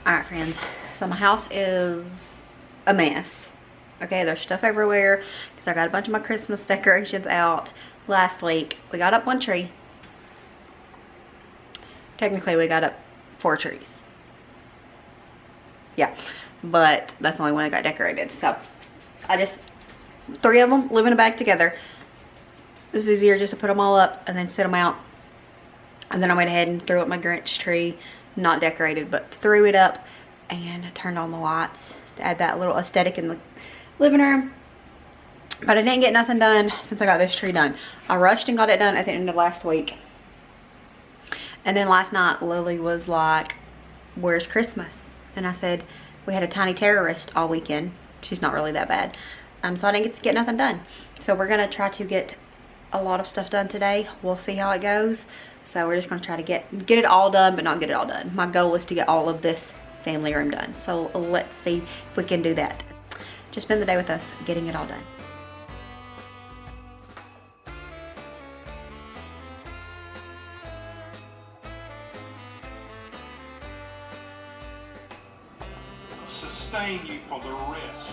Alright, friends. So my house is a mess. Okay, there's stuff everywhere because I got a bunch of my Christmas decorations out last week. We got up one tree. Technically, we got up 4 trees. Yeah, but that's the only one that got decorated. So, 3 of them live in a bag together. It's easier just to put them all up and then sit them out. And then I went ahead and threw up my Grinch tree. Not decorated, but threw it up and turned on the lights to add that little aesthetic in the living room. But I didn't get nothing done since I got this tree done. I rushed and got it done at the end of last week. And then last night, Lily was like, "Where's Christmas?" And I said, "We had a tiny terrorist all weekend." She's not really that bad. So I didn't get to get nothing done. So we're going to try to get a lot of stuff done today. We'll see how it goes. So we're just going to try to get it all done, but not get it all done. My goal is to get all of this family room done. So let's see if we can do that. Just spend the day with us getting it all done. Sustain you for the rest.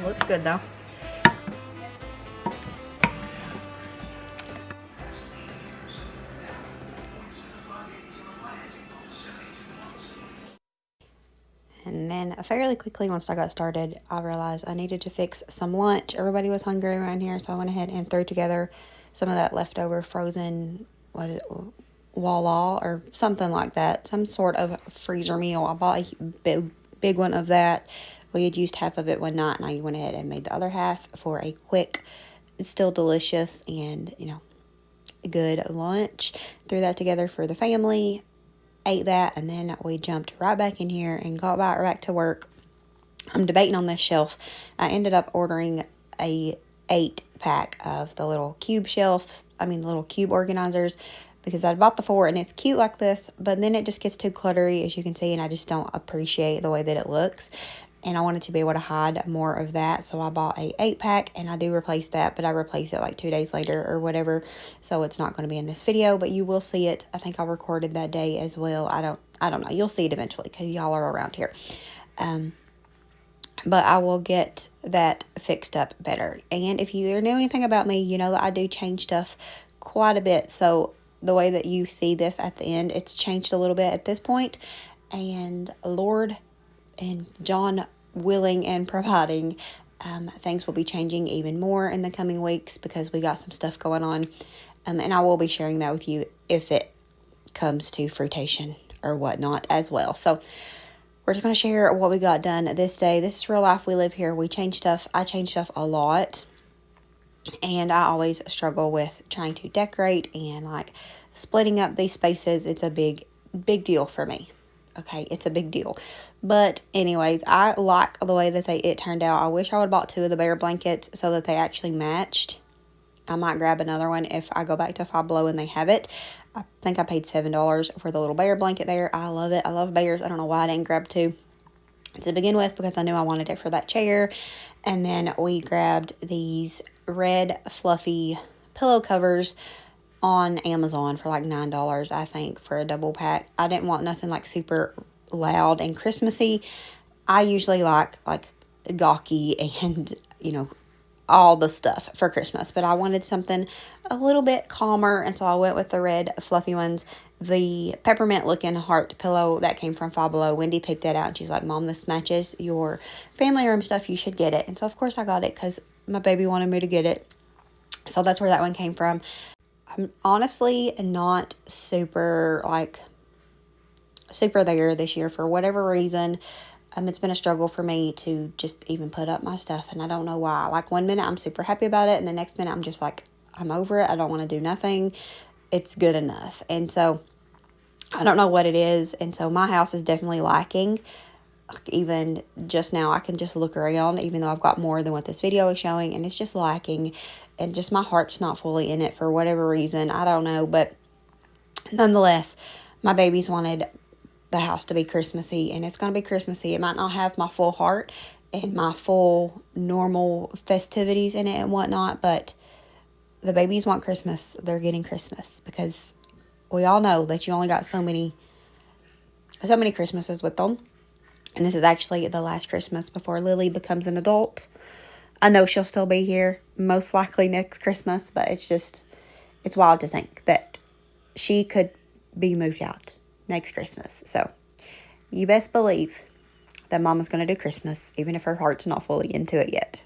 Looks good though. And then fairly quickly, once I got started, I realized I needed to fix some lunch. Everybody was hungry around here, so I went ahead and threw together some of that leftover frozen, what is it, Walla or something like that. Some sort of freezer meal. I bought a big one of that. We had used half of it one night, and I went ahead and made the other half for a quick, it's still delicious and, you know, good lunch. Threw that together for the family. Ate that, and then we jumped right back in here and got back to work. I'm debating on this shelf. I ended up ordering a 8-pack of the little cube shelves, the little cube organizers, because I bought the 4 and it's cute like this, but then it just gets too cluttery, as you can see, and I just don't appreciate the way that it looks. And I wanted to be able to hide more of that, so I bought a 8-pack, and I do replace that, but I replace it like 2 days later or whatever, so it's not going to be in this video, but you will see it. I think I recorded that day as well. I don't know. You'll see it eventually because y'all are around here. But I will get that fixed up better. And if you know anything about me, you know that I do change stuff quite a bit. So the way that you see this at the end, it's changed a little bit at this point. And Lord and John willing and providing, things will be changing even more in the coming weeks because we got some stuff going on. And I will be sharing that with you if it comes to fruitation or whatnot as well. So we're just going to share what we got done this day. This is real life. We live here. We change stuff. I change stuff a lot. And I always struggle with trying to decorate and like splitting up these spaces. It's a big deal for me. Okay, it's a big deal. But anyways, I like the way that it turned out. I wish I would have bought 2 of the bear blankets so that they actually matched. I might grab another one if I go back to Five Below and they have it. I think I paid $7 for the little bear blanket there. I love it. I love bears. I don't know why I didn't grab two to begin with, because I knew I wanted it for that chair. And then we grabbed these red fluffy pillow covers on Amazon for like $9, I think, for a double pack. I didn't want nothing like super loud and Christmassy. I usually like gawky and, all the stuff for Christmas, but I wanted something a little bit calmer, and so I went with the red fluffy ones. The peppermint looking heart pillow that came from Five Below, Wendy picked that out, and she's like, Mom, this matches your family room stuff, you should get it. And so of course I got it because my baby wanted me to get it, so that's where that one came from. I'm honestly not super there this year for whatever reason. It's been a struggle for me to just even put up my stuff, and I don't know why. Like, one minute I'm super happy about it, and the next minute I'm just like, I'm over it. I don't want to do nothing. It's good enough. And so I don't know what it is, and so my house is definitely lacking. Like, even just now, I can just look around, even though I've got more than what this video is showing, and it's just lacking, and just my heart's not fully in it for whatever reason. I don't know, but nonetheless, my babies wanted the house to be Christmassy, and it's going to be Christmassy. It might not have my full heart and my full normal festivities in it and whatnot, but the babies want Christmas. They're getting Christmas, because we all know that you only got so many Christmases with them. And this is actually the last Christmas before Lily becomes an adult. I know she'll still be here most likely next Christmas, but it's wild to think that she could be moved out next Christmas. So you best believe that Mama's going to do Christmas, even if her heart's not fully into it yet.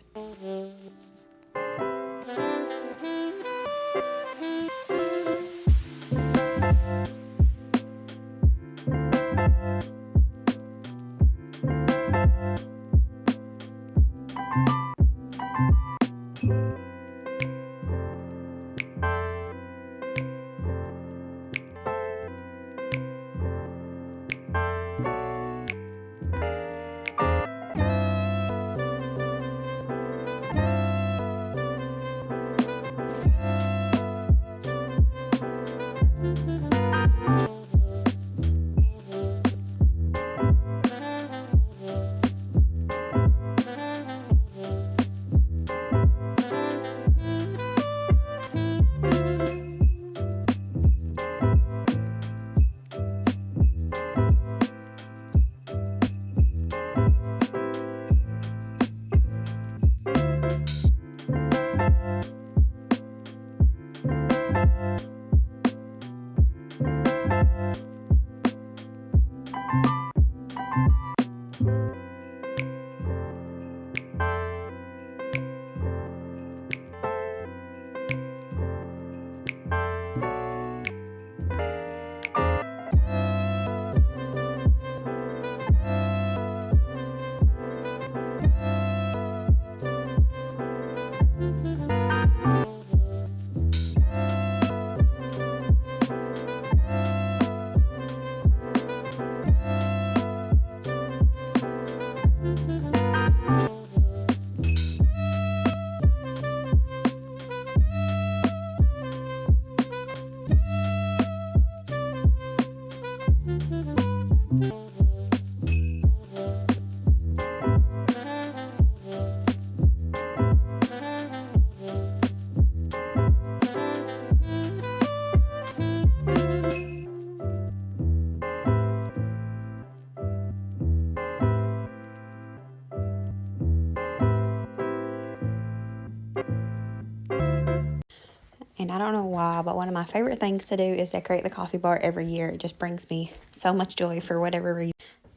And I don't know why, but one of my favorite things to do is decorate the coffee bar every year. It just brings me so much joy for whatever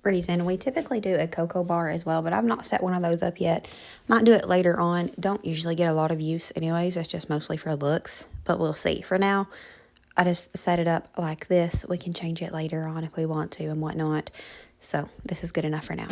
reason. We typically do a cocoa bar as well, but I've not set one of those up yet. Might do it later on. Don't usually get a lot of use anyways. It's just mostly for looks, but we'll see. For now, I just set it up like this. We can change it later on if we want to and whatnot. So this is good enough for now.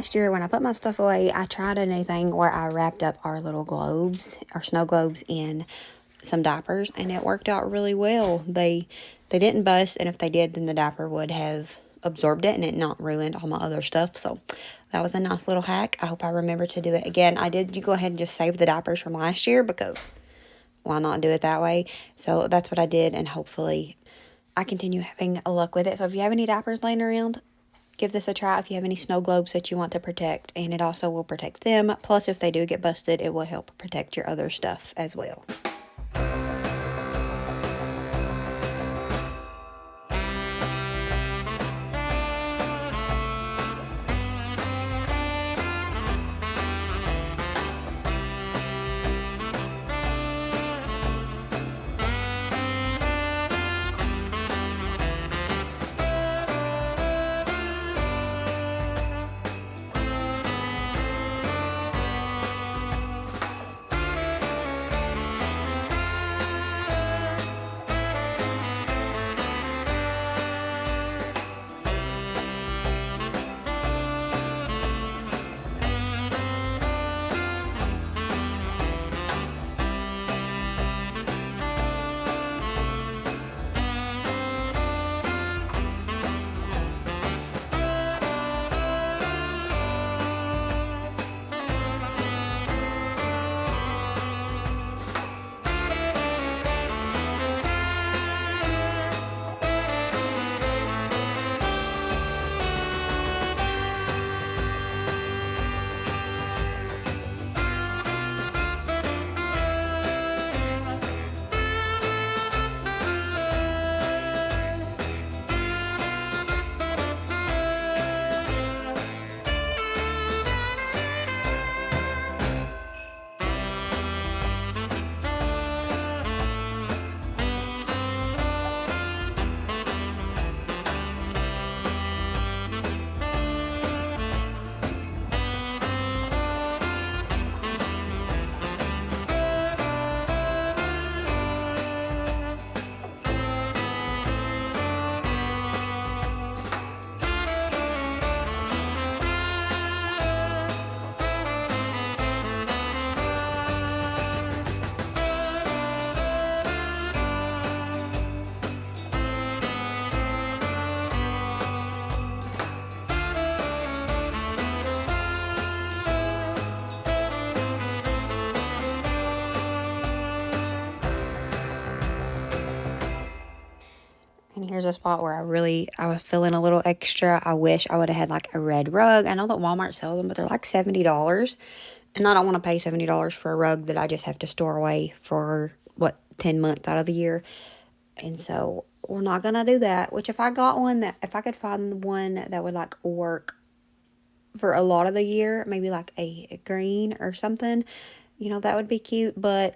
last year when I put my stuff away, I tried a new thing where I wrapped up our little globes, our snow globes, in some diapers, and it worked out really well. They didn't bust, and if they did, then the diaper would have absorbed it and it not ruined all my other stuff. So that was a nice little hack. I hope I remember to do it again. I did go ahead and just save the diapers from last year because why not do it that way? So that's what I did, and hopefully I continue having a luck with it. So if you have any diapers laying around, give this a try if you have any snow globes that you want to protect, and it also will protect them. Plus, if they do get busted, it will help protect your other stuff as well. And here's a spot where I was feeling a little extra. I wish I would have had like a red rug. I know that Walmart sells them, but they're like $70. And I don't want to pay $70 for a rug that I just have to store away for, 10 months out of the year. And so we're not going to do that. Which if I could find one that would like work for a lot of the year, maybe like a green or something, that would be cute. But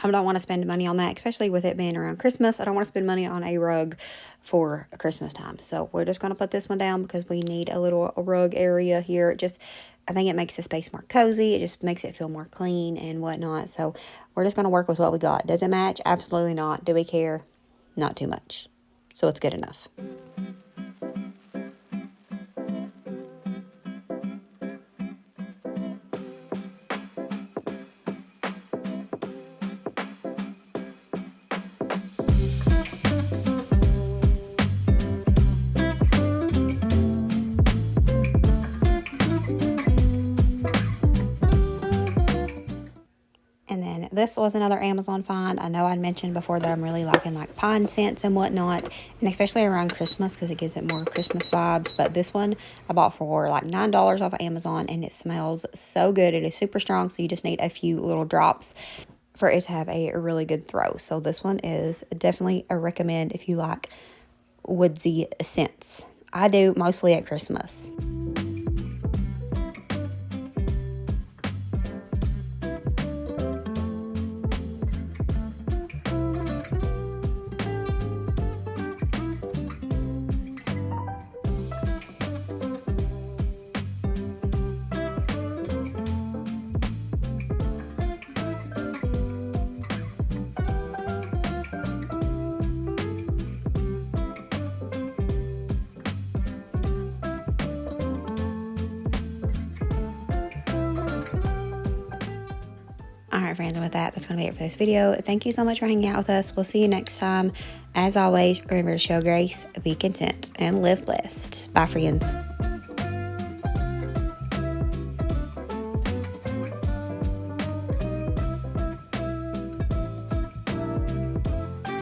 I don't want to spend money on that, especially with it being around Christmas. I don't want to spend money on a rug for Christmas time. So we're just going to put this one down because we need a rug area here. I think it makes the space more cozy. It just makes it feel more clean and whatnot. So we're just going to work with what we got. Does it match? Absolutely not. Do we care? Not too much. So it's good enough. And then this was another Amazon find. I know I'd mentioned before that I'm really liking like pine scents and whatnot, and especially around Christmas because it gives it more Christmas vibes. But this one I bought for like $9 off of Amazon, and it smells so good. It is super strong, so you just need a few little drops for it to have a really good throw. So this one is definitely a recommend if you like woodsy scents. I do mostly at Christmas. right, friends, and with that, that's going to be it for this video. Thank you so much for hanging out with us. We'll see you next time. As always, remember to show grace, be content, and live blessed. Bye, friends.